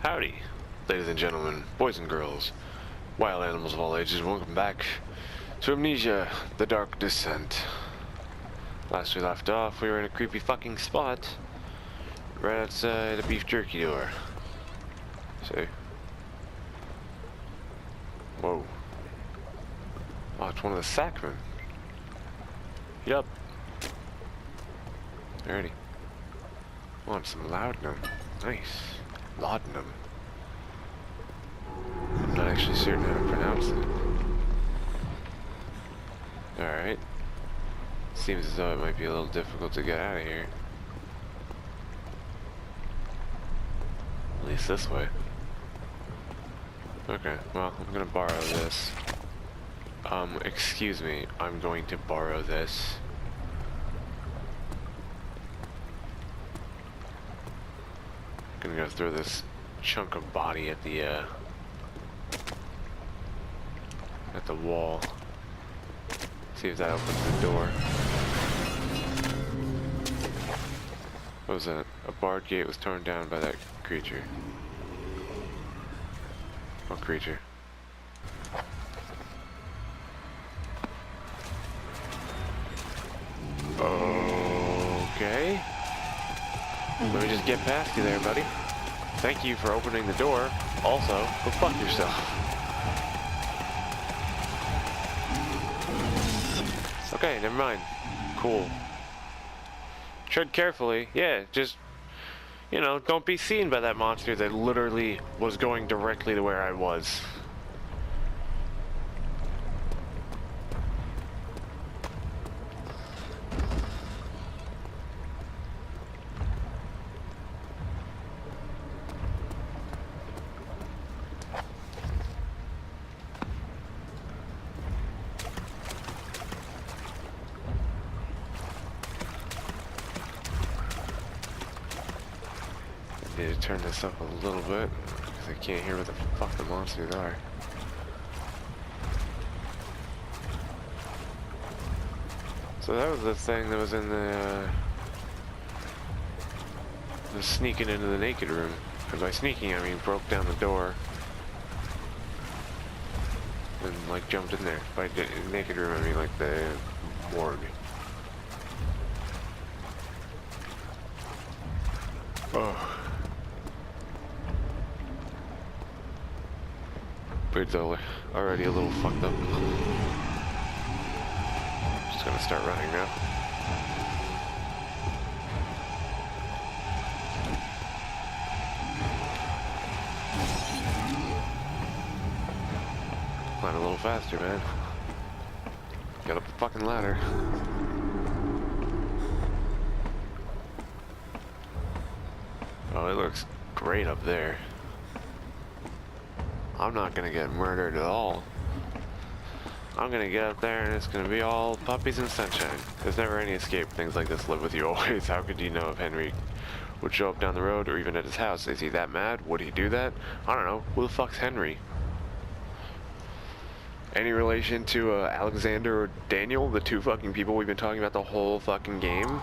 Howdy, ladies and gentlemen, boys and girls, wild animals of all ages, welcome back to Amnesia, The Dark Descent. Last we left off, we were in a creepy fucking spot, right outside a beef jerky door. See? Whoa. Oh, it's one of the Sackmen. Yup. Alrighty. Want some laudanum. Nice. Laudanum. I'm not actually certain how to pronounce it. Alright. Seems as though it might be a little difficult to get out of here. At least this way. Okay, well, I'm gonna borrow this. Excuse me, I'm going to borrow this. Gonna go throw this chunk of body at the wall. See if that opens the door. What was that? A barred gate was torn down by that creature. What creature? Okay. Let me just get past you there, buddy. Thank you for opening the door. Also, go fuck yourself. Okay, never mind. Cool. Tread carefully. Yeah, just, you know, don't be seen by that monster that literally was going directly to where I was. Need to turn this up a little bit because I can't hear what the fuck the monsters are. So that was the thing that was in the sneaking into the naked room. And by sneaking, I mean broke down the door and like jumped in there. By naked room, I mean like the morgue. Oh. It's already a little fucked up. Just gonna start running now. Climb a little faster, man. Get up the fucking ladder. Oh, it looks great up there. I'm not gonna get murdered at all. I'm gonna get up there and it's gonna be all puppies and sunshine. There's never any escape. Things like this live with you always. How could you know if Henry would show up down the road or even at his house? Is he that mad? Would he do that? I don't know. Who the fuck's Henry? Any relation to Alexander or Daniel? The two fucking people we've been talking about the whole fucking game?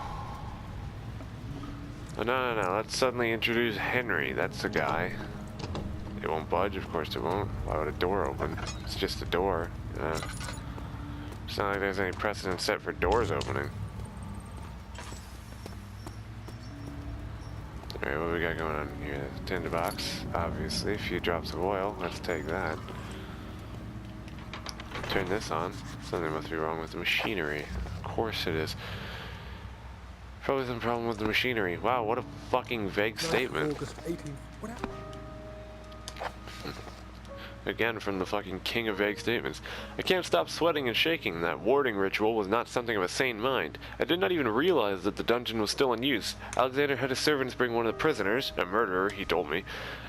Oh, no. Let's suddenly introduce Henry. That's the guy. It won't budge, of course it won't. Why would a door open? It's just a door. It's not like there's any precedent set for doors opening. Alright, what we got going on here? Tinderbox, obviously. A few drops of oil. Let's take that. Turn this on. Something must be wrong with the machinery. Of course it is. Probably some problem with the machinery. Wow, what a fucking vague statement. Again, from the fucking king of vague statements. I can't stop sweating and shaking. That warding ritual was not something of a sane mind. I did not even realize that the dungeon was still in use. Alexander had his servants bring one of the prisoners, a murderer, he told me.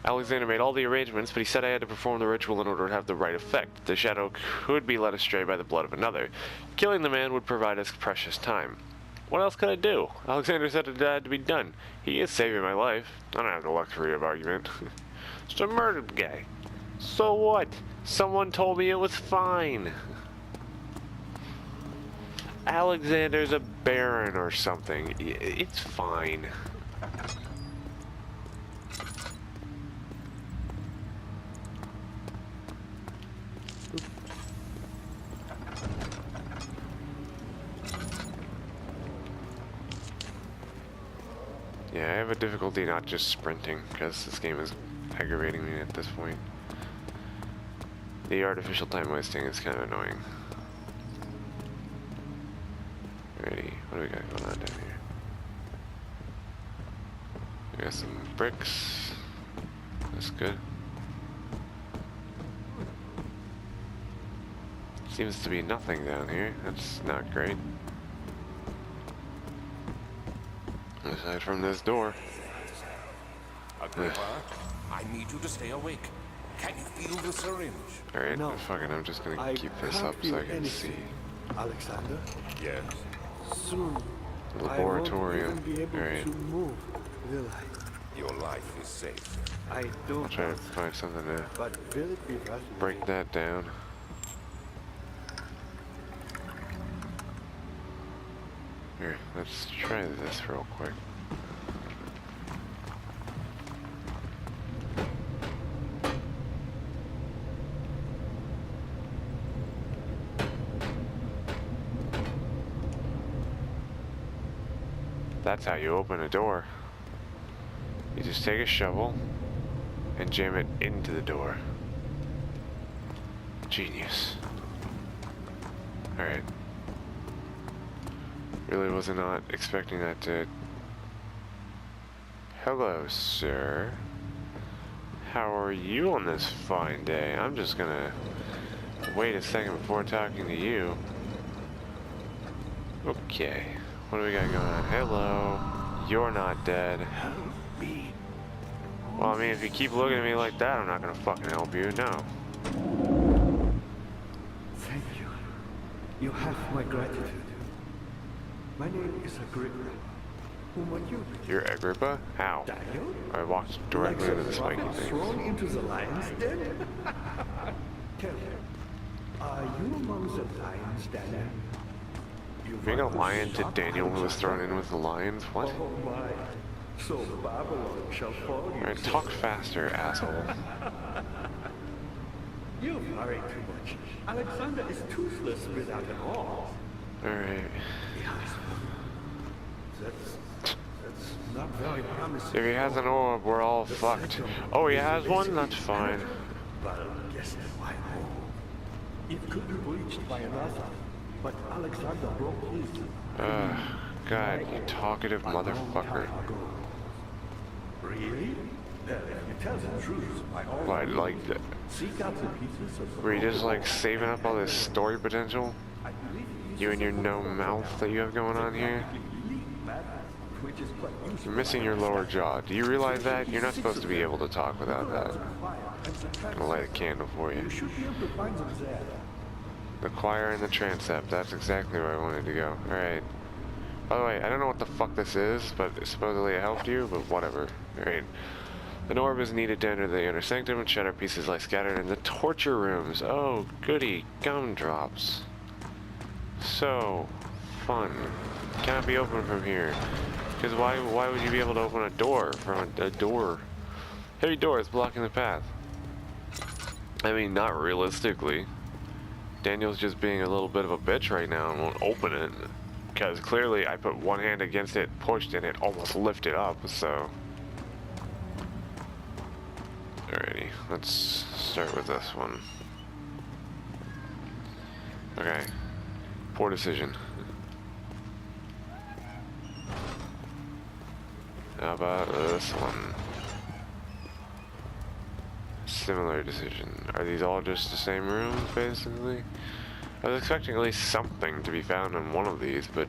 Alexander made all the arrangements, but he said I had to perform the ritual in order to have the right effect. The shadow could be led astray by the blood of another. Killing the man would provide us precious time. What else could I do? Alexander said it had to be done. He is saving my life. I don't have the luxury of argument. Just a murdered guy. So what? Someone told me it was fine. Alexander's a baron or something. It's fine. difficulty not just sprinting, because this game is aggravating me at this point. The artificial time wasting is kind of annoying. Alrighty, what do we got going on down here? We got some bricks. That's good. Seems to be nothing down here. That's not great. Aside from this door. Agrippa, I need you to stay awake. Can you feel the syringe? Alright, No. fucking, I'm just gonna keep this can't up so feel I can anything. see. Alexander, Yes. soon Laboratorium. I won't even be able Alright, to move, will I? Your life is safe. I I'll don't try to know, find something to but will it be fascinating? break that down. Here, let's try this real quick. That's how you open a door. You just take a shovel and jam it into the door. Genius. Alright. Really was not expecting that to... Hello, sir. How are you on this fine day? I'm just gonna wait a second before talking to you. Okay. What do we got going on? Hello. You're not dead. Help me. Well, I mean, if you keep looking at me like that, I'm not gonna fucking help you. No. Thank you. You have my gratitude. My name is Agrippa. Whom are you? You're Agrippa? How? Daniel? I walked directly Like into the spiky rocket thing. thrown into the lion's den? Tell me, are you among the lions, Daniel? You Being a want to lion to shock Daniel who was Alexander? thrown in with the lions? What? Oh my. So Babylon shall fall. you Alright, say. talk faster, asshole. You worry too much. Alexander is toothless without an arm. Alright. Yes. That's not very promising. If he has an orb, we're all fucked. Oh, he has one? That's fine. But guess why no? It could be breached by another, but Alexander broke his. God, you talkative a long motherfucker. time ago. Really? If you tell the truth, by all What, means, like, seek out the pieces of the were you just broken like saving up all this story potential? I believe it You and your uses no a mouth that you have going on here? which is quite useful. You're missing your lower jaw. Do you realize that? You're not supposed to be able to talk without that. I'm gonna light a candle for you. You should be able to find them there. The choir and the transept. That's exactly where I wanted to go. Alright. By the way, I don't know what the fuck this is, but supposedly it helped you, but whatever. Alright. An orb is needed to enter the inner sanctum, and shatter pieces lie scattered in the torture rooms. Oh, goody. Gumdrops. So fun. Cannot be opened from here. Because why would you be able to open a door from a door? Heavy door is blocking the path. I mean, not realistically. Daniel's just being a little bit of a bitch right now and won't open it. Because clearly I put one hand against it, pushed, and it almost lifted up, so... Alrighty, let's start with this one. Okay. Poor decision. How about this one? Similar decision. Are these all just the same rooms, basically? I was expecting at least something to be found in one of these, but...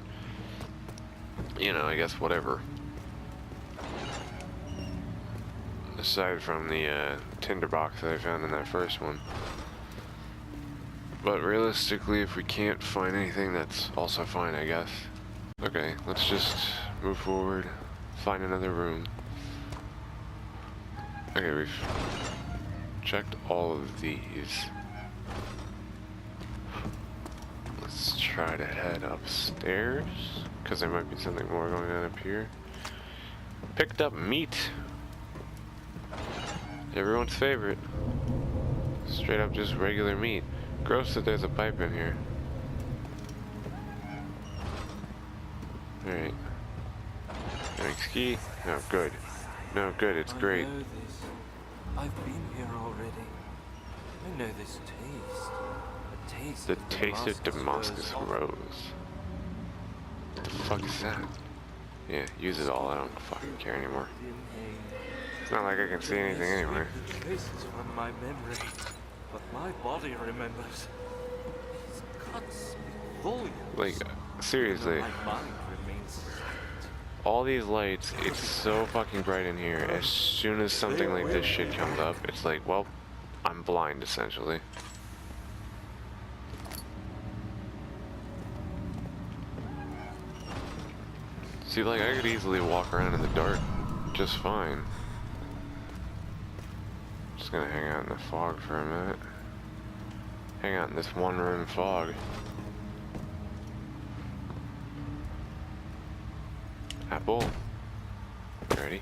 You know, I guess whatever. Aside from the tinderbox that I found in that first one. But realistically, if we can't find anything, that's also fine, I guess. Okay, let's just move forward. Find another room. Okay, we've checked all of these. Let's try to head upstairs, because there might be something more going on up here. Picked up meat. Everyone's favorite. Straight up just regular meat. Gross that there's a pipe in here. Alright. Thanks, key. No, good. No, good, it's great. I know this. I've been here already. I know this taste. A taste The of taste of Damascus Rose. What the fuck is that? Yeah, use it all, I don't fucking care anymore. It's not like I can see anything anywhere. The traces from my memory, but my body remembers. These cuts speak volumes. Like, seriously. My mind remains silent. All these lights, it's so fucking bright in here. As soon as something like this shit comes up, it's like, well, I'm blind essentially. See, like, I could easily walk around in the dark just fine. Just gonna hang out in the fog for a minute. Hang out in this one room fog. Apple. Ready?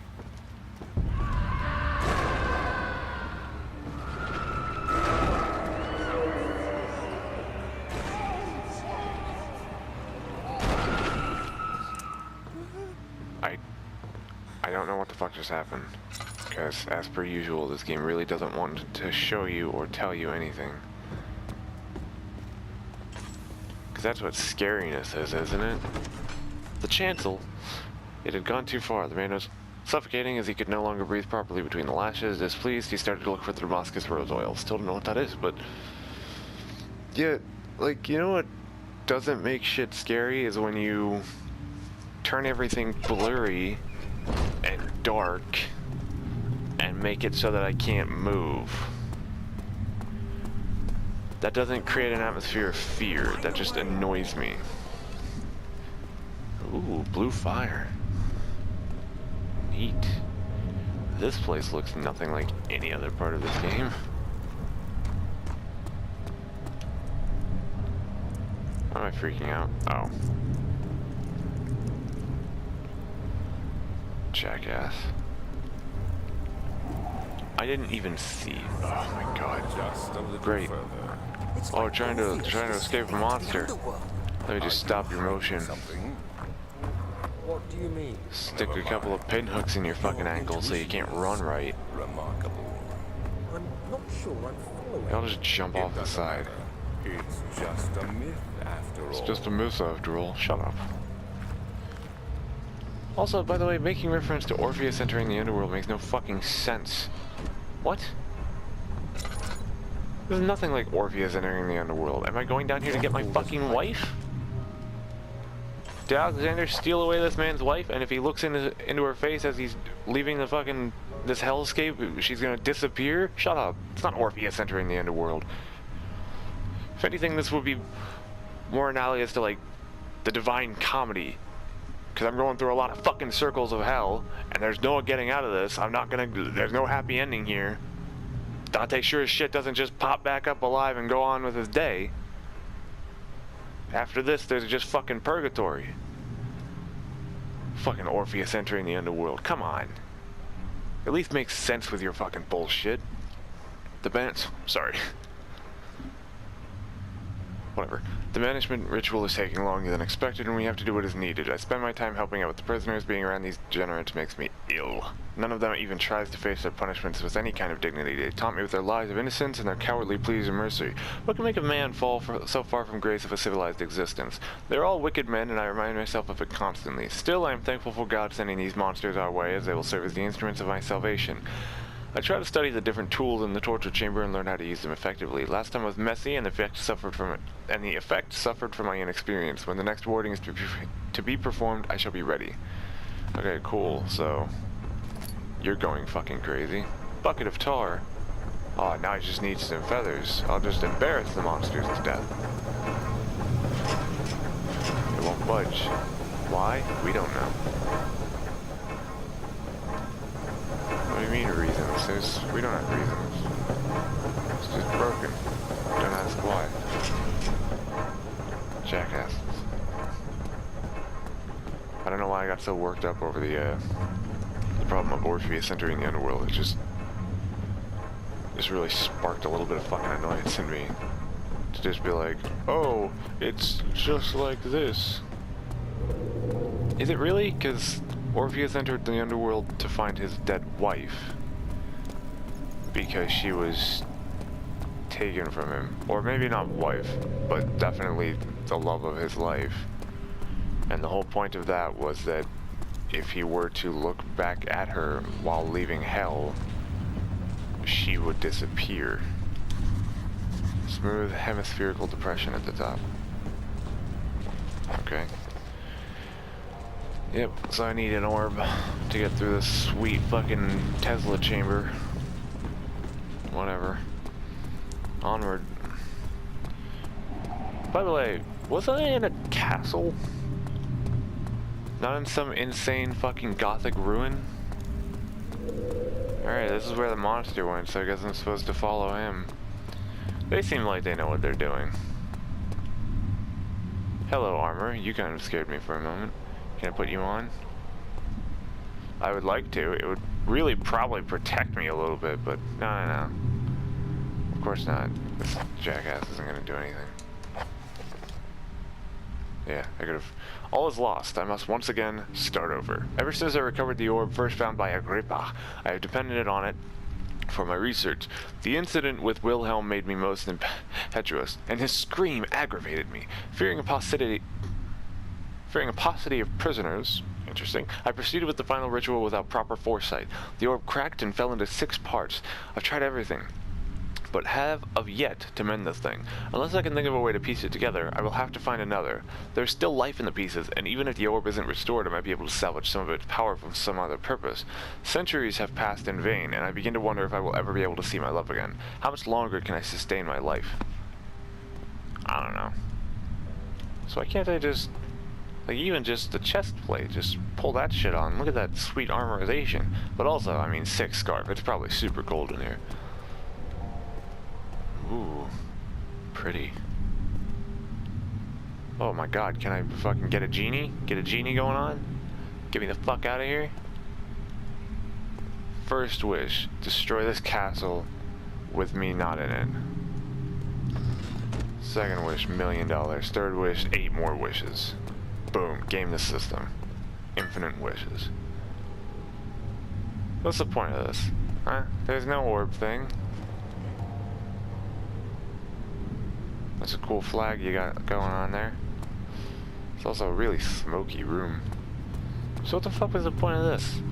I don't know what the fuck just happened. Because, as per usual, this game really doesn't want to show you or tell you anything. Because that's what scariness is, isn't it? The chancel. It had gone too far. The man was suffocating as he could no longer breathe properly between the lashes. Displeased, he started to look for the Damascus rose oil. Still don't know what that is, but... yeah, like, you know what doesn't make shit scary is when you turn everything blurry and dark and make it so that I can't move. That doesn't create an atmosphere of fear. That just annoys me. Ooh, blue fire. Neat. This place looks nothing like any other part of this game. Why am I freaking out? Oh. Jackass. I didn't even see. Oh my god. Just a little Great. further. Oh, trying to escape a monster. Let me just stop your motion. Something. What do you mean? Stick a couple of pinhooks in your fucking ankles so you can't run right. Remarkable. I'm not sure I'm following. Y'all just jump off the side. It's just a myth after all. It's just a myth after all. Shut up. Also, by the way, making reference to Orpheus entering the underworld makes no fucking sense. What? There's nothing like Orpheus entering the underworld. Am I going down here to get my fucking wife? Did Alexander steal away this man's wife? And if he looks into her face as he's leaving the fucking this hellscape, she's gonna disappear? Shut up. It's not Orpheus entering the underworld. If anything, this would be more analogous to like the Divine Comedy. Because I'm going through a lot of fucking circles of hell, and there's no getting out of this. There's no happy ending here. Dante sure as shit doesn't just pop back up alive and go on with his day. After this, there's just fucking purgatory. Fucking Orpheus entering the underworld. Come on. At least make sense with your fucking bullshit. Sorry. Whatever. The banishment ritual is taking longer than expected, and we have to do what is needed. I spend my time helping out with the prisoners. Being around these degenerates makes me ill. None of them even tries to face their punishments with any kind of dignity. They taunt me with their lies of innocence and their cowardly pleas of mercy. What can make a man fall so far from grace of a civilized existence? They're all wicked men, and I remind myself of it constantly. Still, I am thankful for God sending these monsters our way, as they will serve as the instruments of my salvation. I try to study the different tools in the torture chamber and learn how to use them effectively. Last time was messy, and the effect suffered from my inexperience. When the next warding is to be performed, I shall be ready. Okay, cool. So you're going fucking crazy. Bucket of tar. Oh, now I just need some feathers. I'll just embarrass the monsters to death. It won't budge. Why? We don't know. What do you mean reasons? We don't have reasons. It's just broken. Don't ask why. Jackasses. I don't know why I got so worked up over the problem of Orpheus entering the underworld. It just really sparked a little bit of fucking annoyance in me. To just be like, oh, it's just like this. Is it really? Because Orpheus entered the underworld to find his dead wife because she was taken from him. Or maybe not wife, but definitely the love of his life. And the whole point of that was that if he were to look back at her while leaving hell, she would disappear. Smooth hemispherical depression at the top. Okay. Yep, so I need an orb to get through this sweet fucking Tesla chamber. Whatever. Onward. By the way, was I in a castle? Not in some insane fucking gothic ruin? Alright, this is where the monster went, so I guess I'm supposed to follow him. They seem like they know what they're doing. Hello, armor. You kind of scared me for a moment. Can I put you on? I would like to. It would really probably protect me a little bit, but no. Of course not. This jackass isn't gonna do anything. Yeah, I could've... All is lost. I must once again start over. Ever since I recovered the orb first found by Agrippa, I have depended on it for my research. The incident with Wilhelm made me most impetuous, and his scream aggravated me. Fearing a paucity of prisoners, interesting, I proceeded with the final ritual without proper foresight. The orb cracked and fell into 6 parts. I've tried everything, but have of yet to mend this thing. Unless I can think of a way to piece it together, I will have to find another. There's still life in the pieces, and even if the orb isn't restored, I might be able to salvage some of its power from some other purpose. Centuries have passed in vain, and I begin to wonder if I will ever be able to see my love again. How much longer can I sustain my life? I don't know. So why can't I just... Like, even just the chest plate, just pull that shit on. Look at that sweet armorization. But also, I mean, 6 scarf. It's probably super cold in here. Ooh, pretty. Oh my god, can I fucking get a genie? Get a genie going on? Get me the fuck out of here. First wish, destroy this castle with me not in it. Second wish, $1 million. Third wish, 8 more wishes. Boom, game the system. Infinite wishes. What's the point of this? Huh? There's no orb thing. That's a cool flag you got going on there. It's also a really smoky room. So what the fuck was the point of this?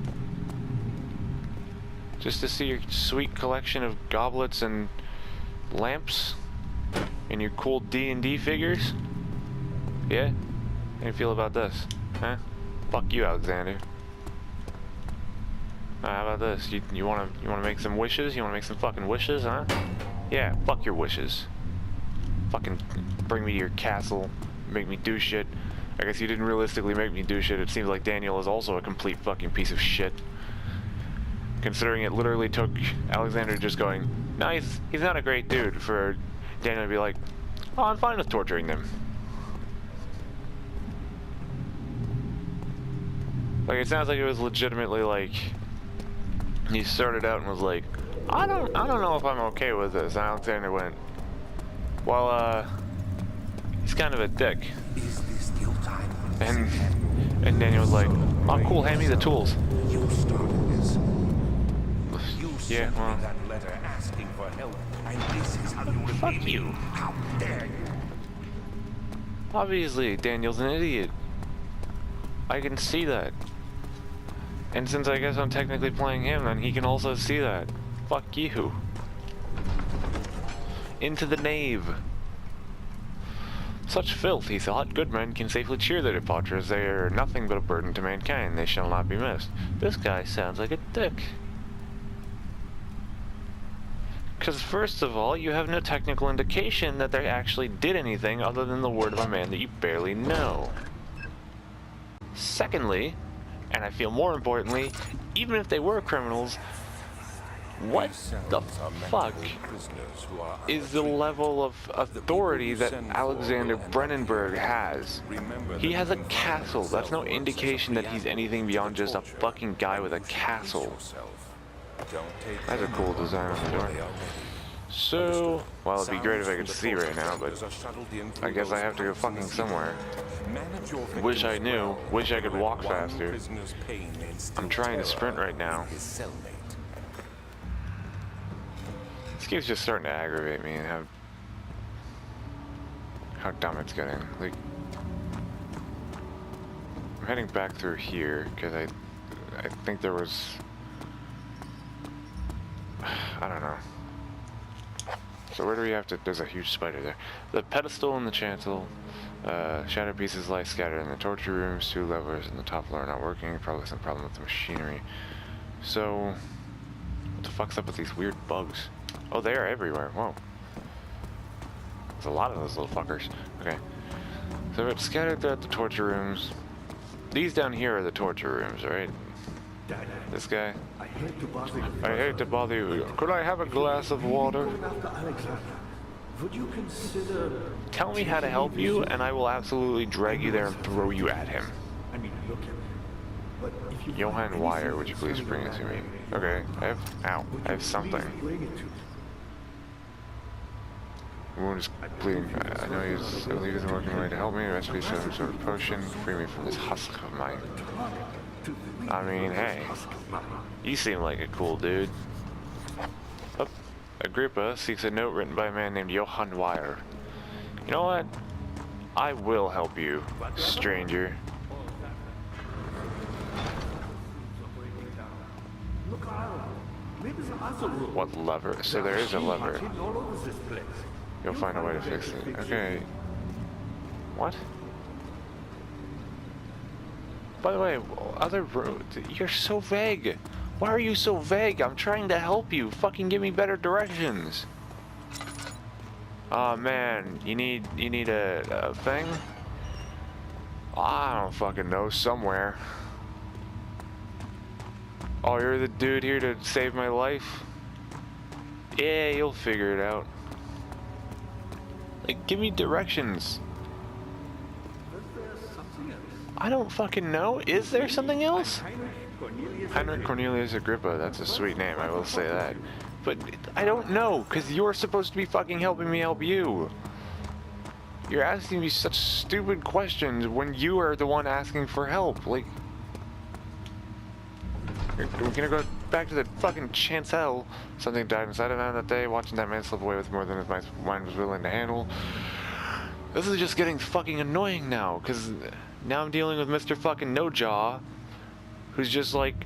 Just to see your sweet collection of goblets and lamps? And your cool D&D figures? Yeah? How do you feel about this? Huh? Fuck you, Alexander. How about this? You wanna make some wishes? You wanna make some fucking wishes, huh? Yeah, fuck your wishes. Fucking bring me to your castle, make me do shit. I guess you didn't realistically make me do shit. It seems like Daniel is also a complete fucking piece of shit. Considering it literally took Alexander just going, no, he's not a great dude, for Daniel to be like, oh, I'm fine with torturing them. Like, it sounds like it was legitimately like, he started out and was like, I don't know if I'm okay with this. And Alexander went, well, he's kind of a dick. Is this your time? And Daniel was like, oh cool, hand me the tools. You started this. You Yeah, sent well. me that letter asking for help, and this is how you repay Fuck me. you. How dare you? Obviously, Daniel's an idiot. I can see that. And since I guess I'm technically playing him, then he can also see that. Fuck you. Into the nave. Such filth, he thought. Good men can safely cheer their departures. They are nothing but a burden to mankind. They shall not be missed. This guy sounds like a dick. Because first of all, you have no technical indication that they actually did anything other than the word of a man that you barely know. Secondly, and I feel more importantly, even if they were criminals, what the fuck is the level of authority that Alexander Brennenberg has? He has a castle. That's no indication that he's anything beyond just a fucking guy with a castle. That's a cool design on the door. So, well, it'd be great if I could Sounds see from the right now, but process are shuttled in I through guess I those have to go pipes in fucking the somewhere. Manage your Wish I victims knew. well. Wish I could Let walk one faster. prisoner's pain instill I'm trying to terror sprint right now. in his cellmate. This game's just starting to aggravate me and how dumb it's getting. Like, I'm heading back through here because I think there was, I don't know. So where do we have to? There's a huge spider there. The pedestal and the chancel. Shattered pieces lie scattered in the torture rooms. 2 levers in the top floor are not working. Probably some problem with the machinery. So, what the fuck's up with these weird bugs? Oh, they are everywhere. Whoa. There's a lot of those little fuckers. Okay. So it's scattered throughout the torture rooms. These down here are the torture rooms, right? Daniel, This guy. I hate to bother you. I hate to bother you. Could I have a glass of water? Going after Alexander, would you consider... Tell me how to help you, and I will absolutely drag you there and throw you at him. I mean, look at me. But if you Johann find Wire, anything would you please concerning bring it to me? that, Okay, I have... Ow. would I you have something. please bring it to me? Wound is bleeding. I know he's... I believe he's working away to help me. Recipe some sort of potion. Free me from this husk of mine. I mean, hey. You seem like a cool dude. Oh, Agrippa seeks a note written by a man named Johann Wire. You know what? I will help you, stranger. Look around. Maybe there's other room. What lever? So there is a lever. Hidden all over this place. You'll find a way to fix it. Okay. What? By the way, other roads. You're so vague. Why are you so vague? I'm trying to help you. Fucking give me better directions. Oh man, you need a thing? I don't fucking know. Somewhere. Oh, you're the dude here to save my life? Yeah, you'll figure it out. Like, give me directions. I don't fucking know. Is there something else? Heinrich Cornelius Agrippa. That's a sweet name, I will say that. But I don't know, because you're supposed to be fucking helping me help you. You're asking me such stupid questions when you are the one asking for help. Like, we're gonna go back to the fucking chancel. Something died inside of him that day. Watching that man slip away with more than his mind was willing to handle. This is just getting fucking annoying now, because now I'm dealing with Mr. fucking No Jaw, who's just like,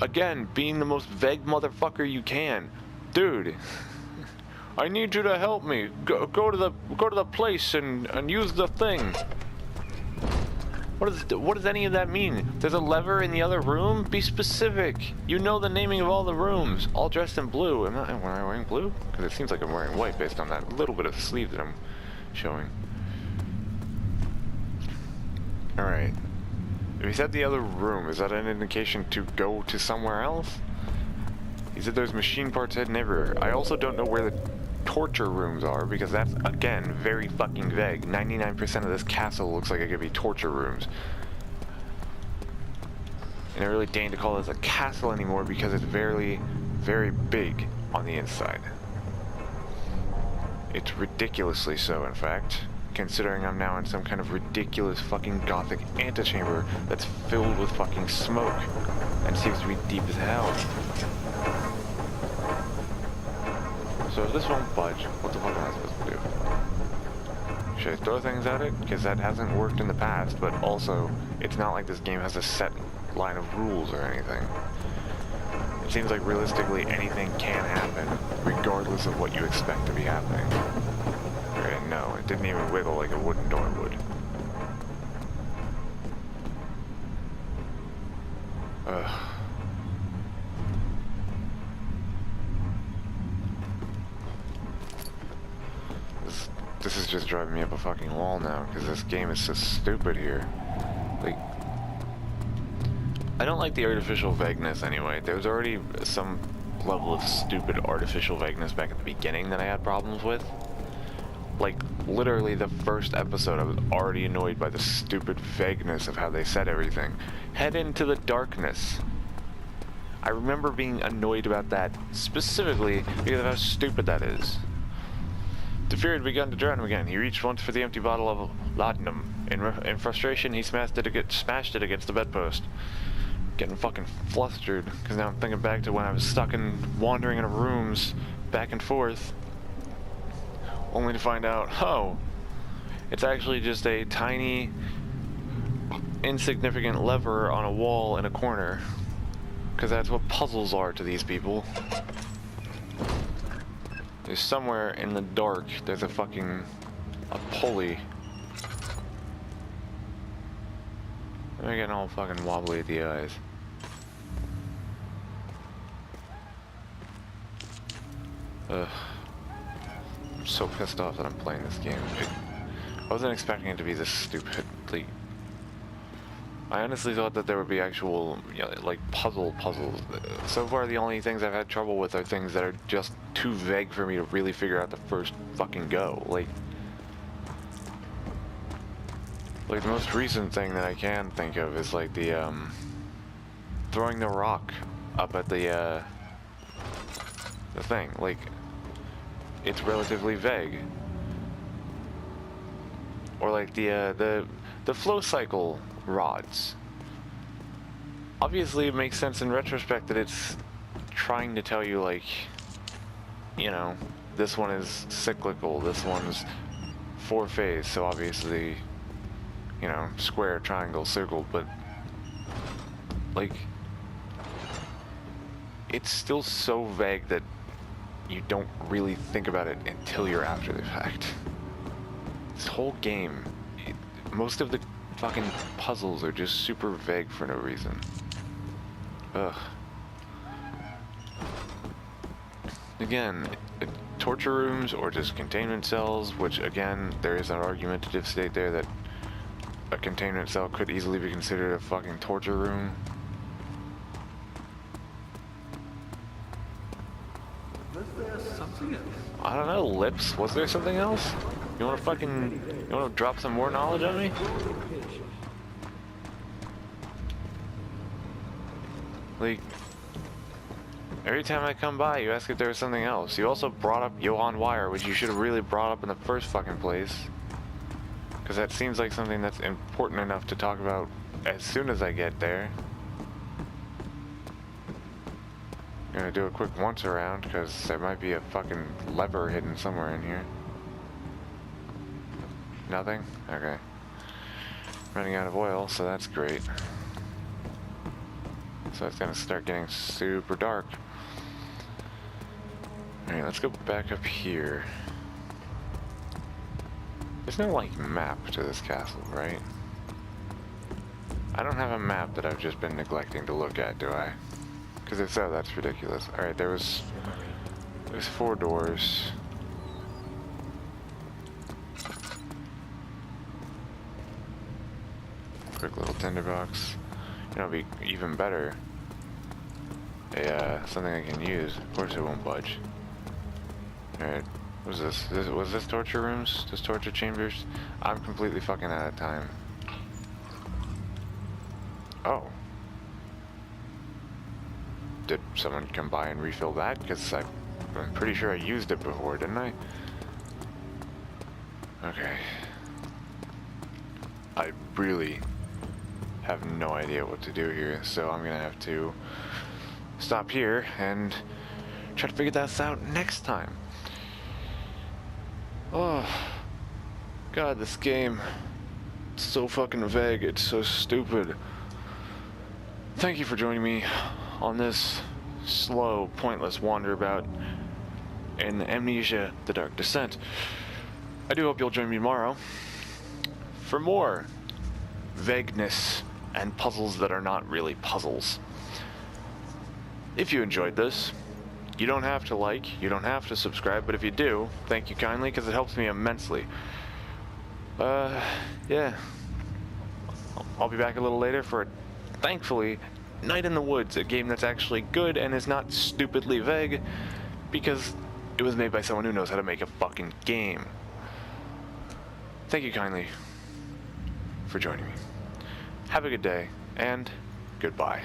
again, being the most vague motherfucker you can. Dude, I need you to help me. Go to the place and use the thing. What does any of that mean? There's a lever in the other room? Be specific. You know the naming of all the rooms. All dressed in blue. Am I wearing blue? Because it seems like I'm wearing white based on that little bit of sleeve that I'm showing. Alright. If he said the other room, is that an indication to go to somewhere else? He said there's machine parts hidden everywhere. I also don't know where the torture rooms are, because that's, again, very fucking vague. 99% of this castle looks like it could be torture rooms. And I really deign to call this a castle anymore because it's very, very big on the inside. It's ridiculously so, in fact, considering I'm now in some kind of ridiculous fucking gothic antechamber that's filled with fucking smoke and seems to be deep as hell. So if this won't budge, what the fuck am I supposed to do? Should I throw things at it? Because that hasn't worked in the past, but also, it's not like this game has a set line of rules or anything. It seems like realistically anything can happen, regardless of what you expect to be happening. Okay, no, it didn't even wiggle like a wooden door would. Ugh. This is just driving me up a fucking wall now, because this game is so stupid here. Like, I don't like the artificial vagueness anyway. There was already some level of stupid artificial vagueness back at the beginning that I had problems with. Like, literally the first episode, I was already annoyed by the stupid vagueness of how they said everything. Head into the darkness. I remember being annoyed about that specifically because of how stupid that is. The fear had begun to drown him again. He reached once for the empty bottle of laudanum. In frustration, he smashed it against the bedpost. Getting fucking flustered, because now I'm thinking back to when I was stuck in wandering in rooms back and forth, only to find out, oh, it's actually just a tiny, insignificant lever on a wall in a corner, because that's what puzzles are to these people. There's somewhere in the dark, there's a pulley. I'm getting all fucking wobbly at the eyes. Ugh. I'm so pissed off that I'm playing this game. I wasn't expecting it to be this stupid. Like, I honestly thought that there would be actual, you know, like puzzles. So far, the only things I've had trouble with are things that are just too vague for me to really figure out the first fucking go. Like the most recent thing that I can think of is like the throwing the rock up at the thing. Like, it's relatively vague. Or like the flow cycle rods. Obviously, it makes sense in retrospect that it's trying to tell you, like, you know, this one is cyclical, this one's 4-phase, so obviously, you know, square, triangle, circle, but like, it's still so vague that you don't really think about it until you're after the fact. This whole game, most of the fucking puzzles are just super vague for no reason. Ugh. Again, torture rooms or just containment cells, which again, there is an argumentative state there that a containment cell could easily be considered a fucking torture room. Was there something else? I don't know, Lips, was there something else? You wanna drop some more knowledge on me? Like, every time I come by, you ask if there was something else. You also brought up Johann Wire, which you should have really brought up in the first fucking place. Because that seems like something that's important enough to talk about as soon as I get there. I'm gonna do a quick once around, because there might be a fucking lever hidden somewhere in here. Nothing? Okay. Running out of oil, so that's great. So it's gonna start getting super dark. Alright, let's go back up here. There's no, like, map to this castle, right? I don't have a map that I've just been neglecting to look at, do I? Because if so, that's ridiculous. Alright, there's 4 doors. Quick little tinderbox. You know, it'd be even better. Something I can use. Of course it won't budge. Alright, what is this? Was this torture rooms? This torture chambers? I'm completely fucking out of time. Oh. Did someone come by and refill that? Because I'm pretty sure I used it before, didn't I? Okay. I really have no idea what to do here, so I'm gonna have to stop here and try to figure that out next time. Oh, God, this game, it's so fucking vague, it's so stupid. Thank you for joining me on this slow, pointless wandeраbout in Amnesia: The Dark Descent. I do hope you'll join me tomorrow for more vagueness and puzzles that are not really puzzles. If you enjoyed this, you don't have to like, you don't have to subscribe, but if you do, thank you kindly, because it helps me immensely. Yeah. I'll be back a little later for, thankfully, Night in the Woods, a game that's actually good and is not stupidly vague, because it was made by someone who knows how to make a fucking game. Thank you kindly for joining me. Have a good day, and goodbye.